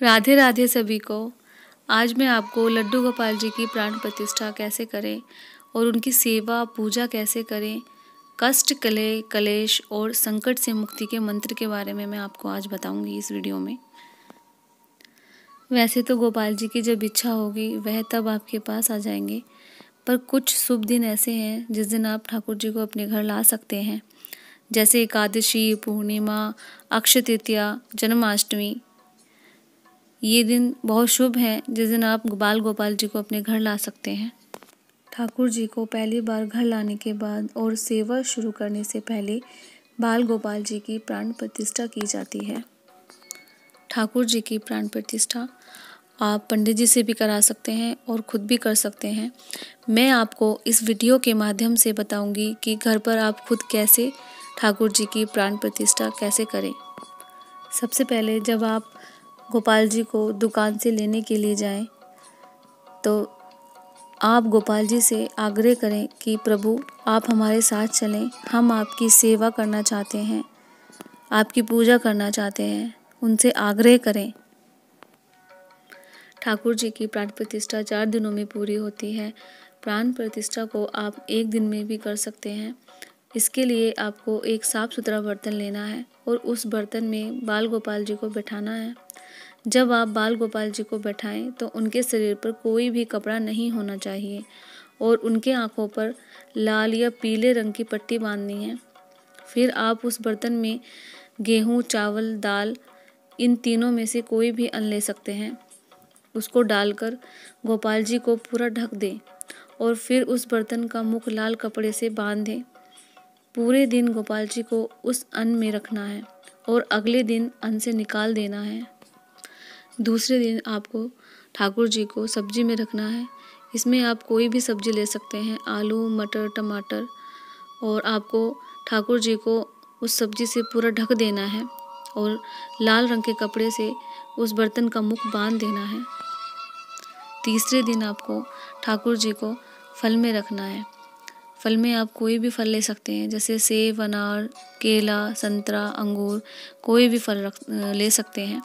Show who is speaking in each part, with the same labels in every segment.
Speaker 1: राधे राधे सभी को। आज मैं आपको लड्डू गोपाल जी की प्राण प्रतिष्ठा कैसे करें और उनकी सेवा पूजा कैसे करें, कष्ट कलेह कलेश और संकट से मुक्ति के मंत्र के बारे में मैं आपको आज बताऊंगी इस वीडियो में। वैसे तो गोपाल जी की जब इच्छा होगी वह तब आपके पास आ जाएंगे, पर कुछ शुभ दिन ऐसे हैं जिस दिन आप ठाकुर जी को अपने घर ला सकते हैं, जैसे एकादशी, पूर्णिमा, अक्षय तृतीया, जन्माष्टमी। ये दिन बहुत शुभ हैं जिस दिन आप बाल गोपाल जी को अपने घर ला सकते हैं। ठाकुर जी को पहली बार घर लाने के बाद और सेवा शुरू करने से पहले बाल गोपाल जी की प्राण प्रतिष्ठा की जाती है। ठाकुर जी की प्राण प्रतिष्ठा आप पंडित जी से भी करा सकते हैं और खुद भी कर सकते हैं। मैं आपको इस वीडियो के माध्यम से बताऊंगी कि घर पर आप खुद कैसे ठाकुर जी की प्राण प्रतिष्ठा कैसे करें। सबसे पहले जब आप गोपाल जी को दुकान से लेने के लिए जाएं, तो आप गोपाल जी से आग्रह करें कि प्रभु आप हमारे साथ चलें, हम आपकी सेवा करना चाहते हैं, आपकी पूजा करना चाहते हैं। उनसे आग्रह करें। ठाकुर जी की प्राण प्रतिष्ठा 4 दिनों में पूरी होती है। प्राण प्रतिष्ठा को आप 1 दिन में भी कर सकते हैं। इसके लिए आपको एक साफ सुथरा बर्तन लेना है और उस बर्तन में बाल गोपाल जी को बैठाना है। जब आप बाल गोपाल जी को बैठाएं तो उनके शरीर पर कोई भी कपड़ा नहीं होना चाहिए और उनके आँखों पर लाल या पीले रंग की पट्टी बांधनी है। फिर आप उस बर्तन में गेहूँ, चावल, दाल, इन तीनों में से कोई भी अन्न ले सकते हैं। उसको डालकर गोपाल जी को पूरा ढक दें और फिर उस बर्तन का मुख लाल कपड़े से बांध दें। पूरे दिन गोपाल जी को उस अन्न में रखना है और अगले दिन अन्न से निकाल देना है। दूसरे दिन आपको ठाकुर जी को सब्जी में रखना है। इसमें आप कोई भी सब्जी ले सकते हैं, आलू, मटर, टमाटर, और आपको ठाकुर जी को उस सब्जी से पूरा ढक देना है और लाल रंग के कपड़े से उस बर्तन का मुख बांध देना है। तीसरे दिन आपको ठाकुर जी को फल में रखना है। फल में आप कोई भी फल ले सकते हैं, जैसे सेब, अनार, केला, संतरा, अंगूर, कोई भी फल ले सकते हैं।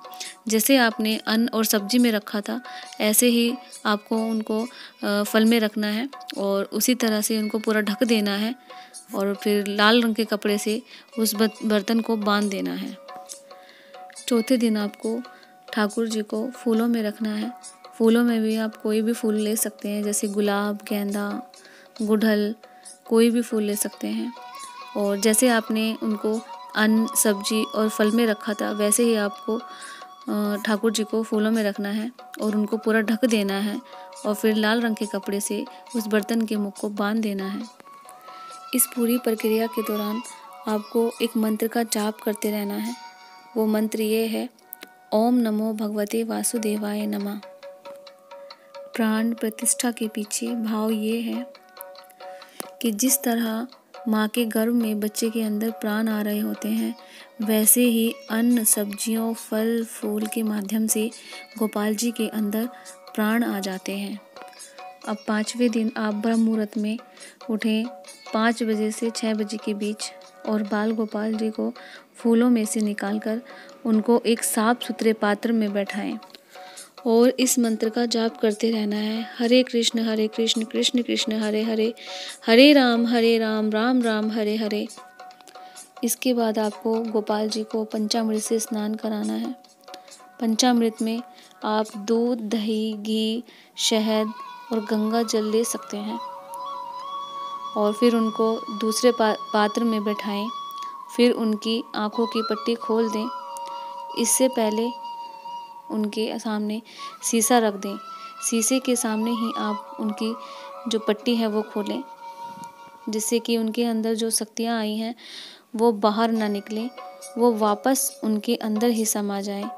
Speaker 1: जैसे आपने अन्न और सब्जी में रखा था ऐसे ही आपको उनको फल में रखना है और उसी तरह से उनको पूरा ढक देना है और फिर लाल रंग के कपड़े से उस बर्तन को बांध देना है। चौथे दिन आपको ठाकुर जी को फूलों में रखना है। फूलों में भी आप कोई भी फूल ले सकते हैं, जैसे गुलाब, गेंदा, गुड़हल, कोई भी फूल ले सकते हैं। और जैसे आपने उनको अन्न, सब्जी और फल में रखा था वैसे ही आपको ठाकुर जी को फूलों में रखना है और उनको पूरा ढक देना है और फिर लाल रंग के कपड़े से उस बर्तन के मुख को बांध देना है। इस पूरी प्रक्रिया के दौरान आपको एक मंत्र का जाप करते रहना है। वो मंत्र ये है, ओम नमो भगवते वासुदेवाय नमः। प्राण प्रतिष्ठा के पीछे भाव ये है कि जिस तरह माँ के गर्भ में बच्चे के अंदर प्राण आ रहे होते हैं, वैसे ही अन्न, सब्जियों, फल, फूल के माध्यम से गोपाल जी के अंदर प्राण आ जाते हैं। अब 5वें दिन आप ब्रह्म मुहूर्त में उठें 5 बजे से 6 बजे के बीच और बाल गोपाल जी को फूलों में से निकालकर उनको एक साफ सुथरे पात्र में बैठाएं और इस मंत्र का जाप करते रहना है। हरे कृष्ण कृष्ण कृष्ण हरे हरे, हरे राम राम राम हरे हरे। इसके बाद आपको गोपाल जी को पंचामृत से स्नान कराना है। पंचामृत में आप दूध, दही, घी, शहद और गंगा जल ले सकते हैं और फिर उनको दूसरे पात्र में बैठाएं। फिर उनकी आँखों की पट्टी खोल दें। इससे पहले उनके सामने शीशा रख दें। शीशे के सामने ही आप उनकी जो पट्टी है वो खोलें, जिससे कि उनके अंदर जो शक्तियाँ आई हैं वो बाहर ना निकलें, वो वापस उनके अंदर ही समा जाएं।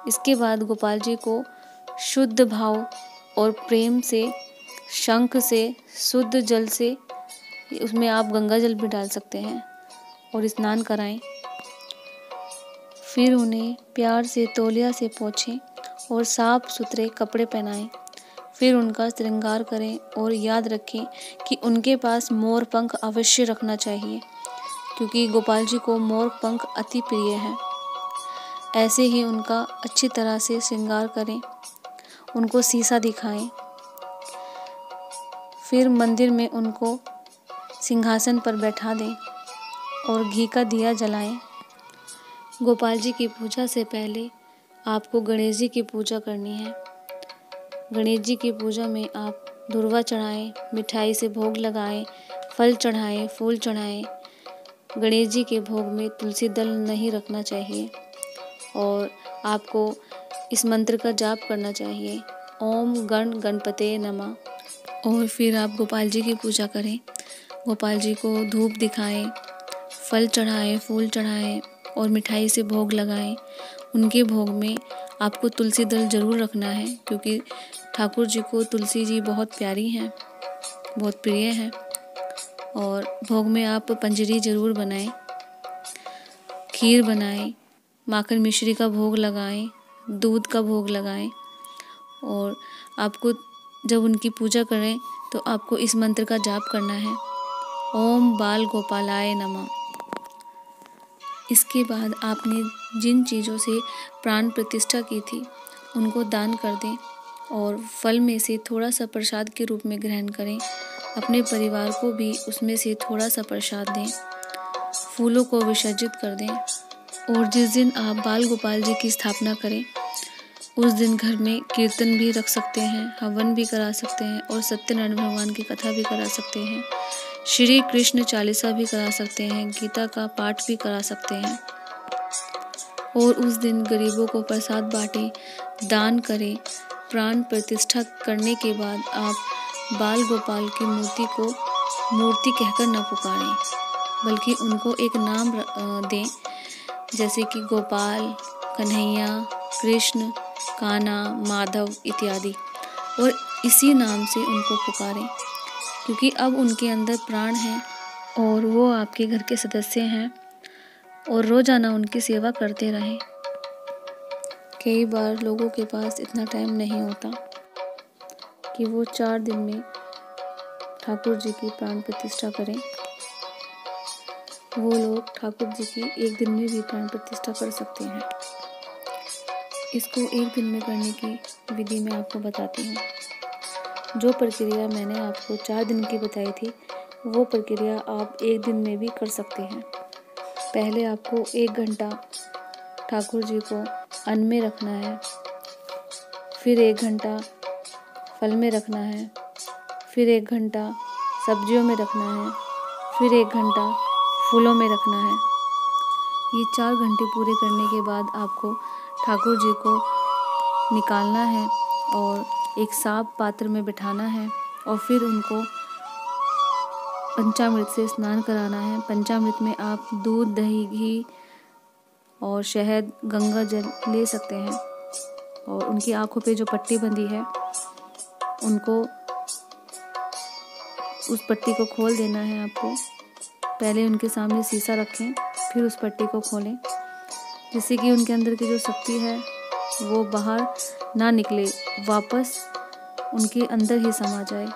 Speaker 1: इसके बाद गोपाल जी को शुद्ध भाव और प्रेम से, शंख से, शुद्ध जल से, उसमें आप गंगा जल भी डाल सकते हैं, और स्नान कराएं। फिर उन्हें प्यार से तौलिया से पोंछें और साफ सुथरे कपड़े पहनाएं। फिर उनका श्रृंगार करें और याद रखें कि उनके पास मोर पंख अवश्य रखना चाहिए, क्योंकि गोपाल जी को मोर पंख अति प्रिय है। ऐसे ही उनका अच्छी तरह से श्रृंगार करें, उनको शीशा दिखाएं। फिर मंदिर में उनको सिंहासन पर बैठा दें और घी का दिया जलाएं। गोपाल जी की पूजा से पहले आपको गणेश जी की पूजा करनी है। गणेश जी की पूजा में आप धुरवा चढ़ाएं, मिठाई से भोग लगाएं, फल चढ़ाएं, फूल चढ़ाएं। गणेश जी के भोग में तुलसी दल नहीं रखना चाहिए और आपको इस मंत्र का जाप करना चाहिए, ओम गण गणपते नमः। और फिर आप गोपाल जी की पूजा करें, गोपाल जी को धूप दिखाएं, फल चढ़ाएं, फूल चढ़ाएं और मिठाई से भोग लगाएं। उनके भोग में आपको तुलसी दल ज़रूर रखना है, क्योंकि ठाकुर जी को तुलसी जी बहुत प्यारी हैं, बहुत प्रिय हैं। और भोग में आप पंजरी ज़रूर बनाएं, खीर बनाएं, माखन मिश्री का भोग लगाएं, दूध का भोग लगाएं। और आपको जब उनकी पूजा करें तो आपको इस मंत्र का जाप करना है, ओम बाल गोपालाय नमः। इसके बाद आपने जिन चीज़ों से प्राण प्रतिष्ठा की थी उनको दान कर दें और फल में से थोड़ा सा प्रसाद के रूप में ग्रहण करें। अपने परिवार को भी उसमें से थोड़ा सा प्रसाद दें, फूलों को विसर्जित कर दें। और जिस दिन आप बाल गोपाल जी की स्थापना करें उस दिन घर में कीर्तन भी रख सकते हैं, हवन भी करा सकते हैं और सत्यनारायण भगवान की कथा भी करा सकते हैं, श्री कृष्ण चालीसा भी करा सकते हैं, गीता का पाठ भी करा सकते हैं। और उस दिन गरीबों को प्रसाद बांटें, दान करें। प्राण प्रतिष्ठा करने के बाद आप बाल गोपाल की मूर्ति को मूर्ति कहकर न पुकारें, बल्कि उनको एक नाम दें, जैसे कि गोपाल, कन्हैया, कृष्ण, कान्हा, माधव इत्यादि। और इसी नाम से उनको पुकारें, क्योंकि अब उनके अंदर प्राण हैं और वो आपके घर के सदस्य हैं और रोज़ाना उनकी सेवा करते रहें। कई बार लोगों के पास इतना टाइम नहीं होता कि वो 4 दिन में ठाकुर जी की प्राण प्रतिष्ठा करें। वो लोग ठाकुर जी की एक दिन में भी प्राण प्रतिष्ठा कर सकते हैं। इसको एक दिन में करने की विधि मैं आपको बताती हूँ। जो प्रक्रिया मैंने आपको 4 दिन की बताई थी, वो प्रक्रिया आप एक दिन में भी कर सकते हैं। पहले आपको 1 घंटा ठाकुर जी को अन्न में रखना है, फिर 1 घंटा फल में रखना है, फिर 1 घंटा सब्जियों में रखना है, फिर 1 घंटा फूलों में रखना है। ये 4 घंटे पूरे करने के बाद आपको ठाकुर जी को निकालना है और एक साफ पात्र में बिठाना है और फिर उनको पंचामृत से स्नान कराना है। पंचामृत में आप दूध, दही, घी और शहद, गंगा जल ले सकते हैं। और उनकी आंखों पे जो पट्टी बंधी है उनको उस पट्टी को खोल देना है आपको। पहले उनके सामने शीशा रखें, फिर उस पट्टी को खोलें, जिससे कि उनके अंदर की जो शक्ति है वो बाहर ना निकले, वापस उनके अंदर ही समा जाए।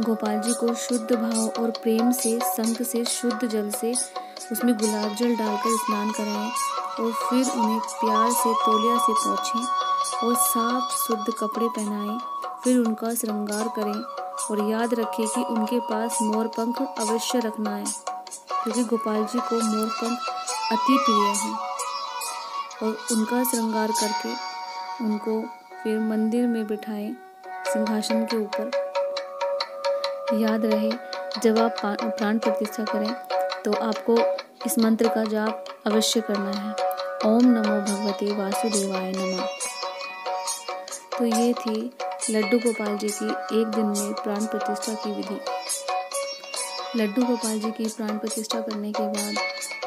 Speaker 1: गोपाल जी को शुद्ध भाव और प्रेम से, संत से, शुद्ध जल से उसमें गुलाब जल डालकर स्नान कराएं और फिर उन्हें प्यार से तौलिया से पोंछें और साफ शुद्ध कपड़े पहनाएं। फिर उनका श्रृंगार करें और याद रखें कि उनके पास मोरपंख अवश्य रखना है, क्योंकि गोपाल जी को मोरपंख अति प्रिय हैं। और उनका श्रृंगार करके उनको फिर मंदिर में बिठाएं सिंहासन के ऊपर। याद रहे, जब आप प्राण प्रतिष्ठा करें तो आपको इस मंत्र का जाप अवश्य करना है, ओम नमो भगवते वासुदेवाय नमः। तो ये थी लड्डू गोपाल जी की एक दिन में प्राण प्रतिष्ठा की विधि। लड्डू गोपाल जी की प्राण प्रतिष्ठा करने के बाद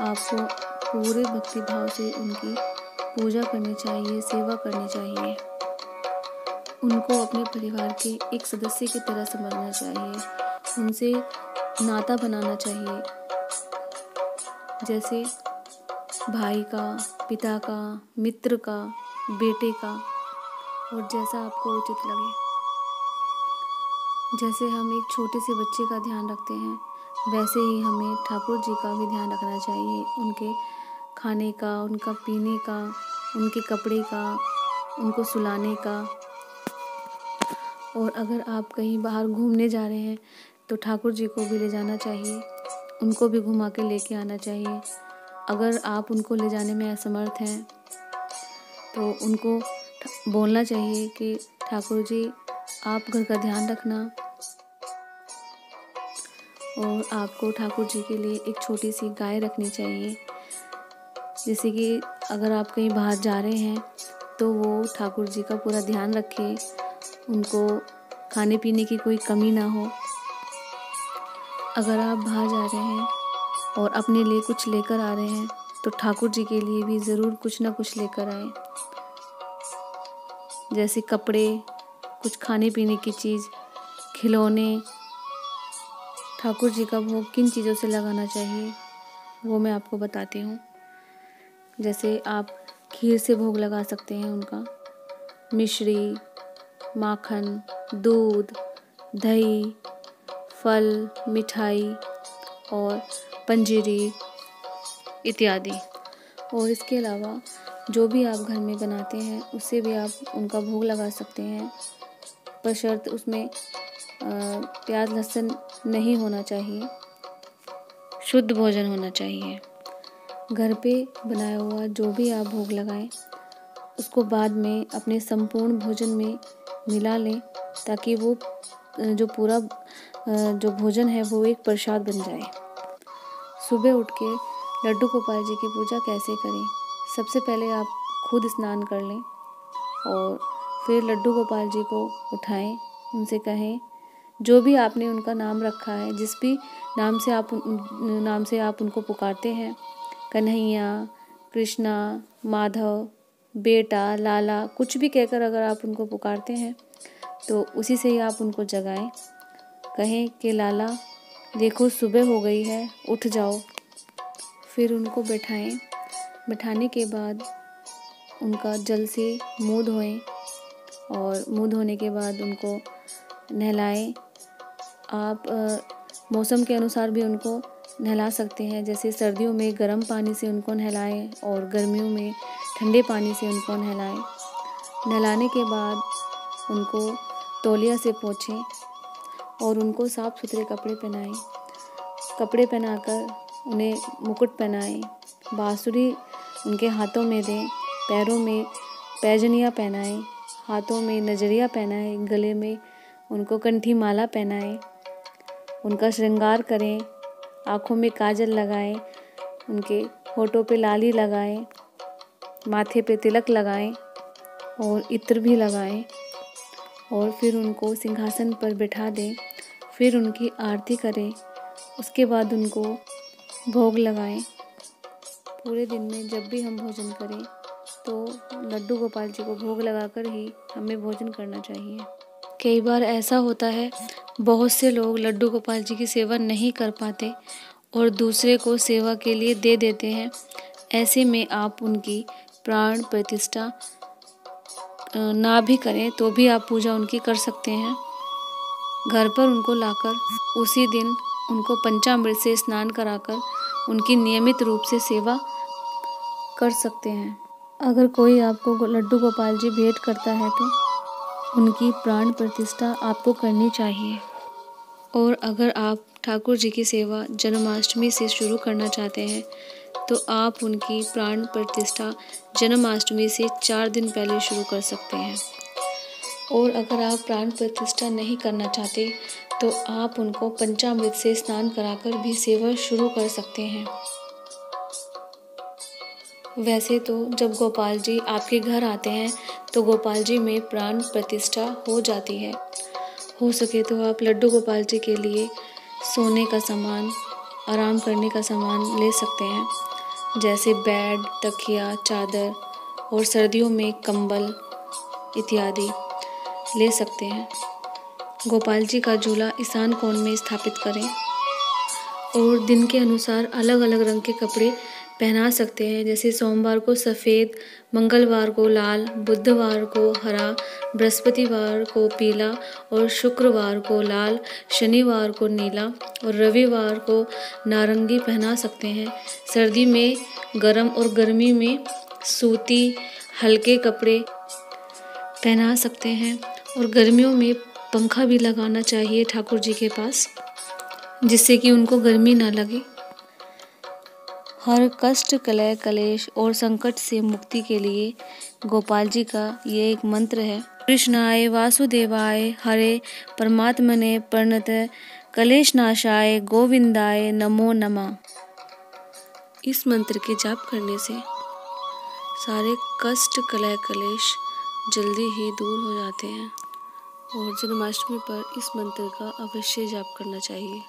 Speaker 1: आपको पूरे भक्ति भाव से उनकी पूजा करनी चाहिए, सेवा करनी चाहिए। उनको अपने परिवार के एक सदस्य की तरह समझना चाहिए, उनसे नाता बनाना चाहिए, जैसे भाई का, पिता का, मित्र का, बेटे का, और जैसा आपको उचित लगे। जैसे हम एक छोटे से बच्चे का ध्यान रखते हैं, वैसे ही हमें ठाकुर जी का भी ध्यान रखना चाहिए, उनके खाने का, उनका पीने का, उनके कपड़े का, उनको सुलाने का। और अगर आप कहीं बाहर घूमने जा रहे हैं तो ठाकुर जी को भी ले जाना चाहिए, उनको भी घुमा के लेके आना चाहिए। अगर आप उनको ले जाने में असमर्थ हैं तो उनको बोलना चाहिए कि ठाकुर जी आप घर का ध्यान रखना। और आपको ठाकुर जी के लिए एक छोटी सी गाय रखनी चाहिए, जैसे कि अगर आप कहीं बाहर जा रहे हैं तो वो ठाकुर जी का पूरा ध्यान रखे, उनको खाने पीने की कोई कमी ना हो। अगर आप बाहर जा रहे हैं और अपने लिए कुछ लेकर आ रहे हैं तो ठाकुर जी के लिए भी ज़रूर कुछ ना कुछ लेकर आए, जैसे कपड़े, कुछ खाने पीने की चीज़, खिलौने। ठाकुर जी का भोग किन चीज़ों से लगाना चाहिए वो मैं आपको बताती हूँ। जैसे आप खीर से भोग लगा सकते हैं उनका, मिश्री, माखन, दूध, दही, फल, मिठाई और पंजीरी इत्यादि। और इसके अलावा जो भी आप घर में बनाते हैं उससे भी आप उनका भोग लगा सकते हैं, बशर्ते उसमें प्याज लहसुन नहीं होना चाहिए, शुद्ध भोजन होना चाहिए। घर पे बनाया हुआ जो भी आप भोग लगाएं उसको बाद में अपने संपूर्ण भोजन में मिला लें, ताकि वो जो पूरा जो भोजन है वो एक प्रसाद बन जाए। सुबह उठ के लड्डू गोपाल जी की पूजा कैसे करें? सबसे पहले आप खुद स्नान कर लें और फिर लड्डू गोपाल जी को उठाएं, उनसे कहें जो भी आपने उनका नाम रखा है, जिस भी नाम से आप उनको पुकारते हैं, कन्हैया, कृष्णा, माधव, बेटा, लाला, कुछ भी कहकर अगर आप उनको पुकारते हैं तो उसी से ही आप उनको जगाएं। कहें कि लाला देखो सुबह हो गई है, उठ जाओ। फिर उनको बैठाएं। बैठाने के बाद उनका जल से मुँह धोएं और मुँह धोने के बाद उनको नहलाएं। आप मौसम के अनुसार भी उनको नहला सकते हैं, जैसे सर्दियों में गर्म पानी से उनको नहलाएं और गर्मियों में ठंडे पानी से उनको नहलाएं। नहलाने के बाद उनको तौलिया से पोंछें और उनको साफ़ सुथरे कपड़े पहनाएं। कपड़े पहनाकर उन्हें मुकुट पहनाएं, बांसुरी उनके हाथों में दें, पैरों में पैजनियाँ पहनाएं, हाथों में नजरिया पहनाएं, गले में उनको कंठी माला पहनाएं, उनका श्रृंगार करें, आँखों में काजल लगाएं, उनके होठों पे लाली लगाएं, माथे पे तिलक लगाएं और इत्र भी लगाएं और फिर उनको सिंहासन पर बिठा दें। फिर उनकी आरती करें, उसके बाद उनको भोग लगाएं। पूरे दिन में जब भी हम भोजन करें तो लड्डू गोपाल जी को भोग लगाकर ही हमें भोजन करना चाहिए। कई बार ऐसा होता है, बहुत से लोग लड्डू गोपाल जी की सेवा नहीं कर पाते और दूसरे को सेवा के लिए दे देते हैं। ऐसे में आप उनकी प्राण प्रतिष्ठा ना भी करें तो भी आप पूजा उनकी कर सकते हैं। घर पर उनको लाकर उसी दिन उनको पंचामृत से स्नान कराकर उनकी नियमित रूप से सेवा कर सकते हैं। अगर कोई आपको लड्डू गोपाल जी भेंट करता है तो उनकी प्राण प्रतिष्ठा आपको करनी चाहिए। और अगर आप ठाकुर जी की सेवा जन्माष्टमी से शुरू करना चाहते हैं तो आप उनकी प्राण प्रतिष्ठा जन्माष्टमी से 4 दिन पहले शुरू कर सकते हैं। और अगर आप प्राण प्रतिष्ठा नहीं करना चाहते तो आप उनको पंचामृत से स्नान कराकर भी सेवा शुरू कर सकते हैं। वैसे तो जब गोपाल जी आपके घर आते हैं तो गोपाल जी में प्राण प्रतिष्ठा हो जाती है। हो सके तो आप लड्डू गोपाल जी के लिए सोने का सामान, आराम करने का सामान ले सकते हैं, जैसे बेड, तकिया, चादर और सर्दियों में कंबल इत्यादि ले सकते हैं। गोपाल जी का झूला ईशान कोण में स्थापित करें और दिन के अनुसार अलग अलग रंग के कपड़े पहना सकते हैं। जैसे सोमवार को सफ़ेद, मंगलवार को लाल, बुधवार को हरा, बृहस्पतिवार को पीला और शुक्रवार को लाल, शनिवार को नीला और रविवार को नारंगी पहना सकते हैं। सर्दी में गरम और गर्मी में सूती हल्के कपड़े पहना सकते हैं और गर्मियों में पंखा भी लगाना चाहिए ठाकुर जी के पास, जिससे कि उनको गर्मी ना लगे। हर कष्ट, कलह, कलेश और संकट से मुक्ति के लिए गोपाल जी का ये एक मंत्र है। कृष्णाय वासुदेवाय हरे परमात्मने प्रणत कलेश नाशाय गोविंदाय नमो नमः। इस मंत्र के जाप करने से सारे कष्ट, कलह, कलेश जल्दी ही दूर हो जाते हैं और जन्माष्टमी पर इस मंत्र का अवश्य जाप करना चाहिए।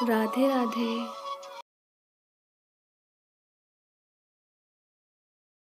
Speaker 1: राधे राधे।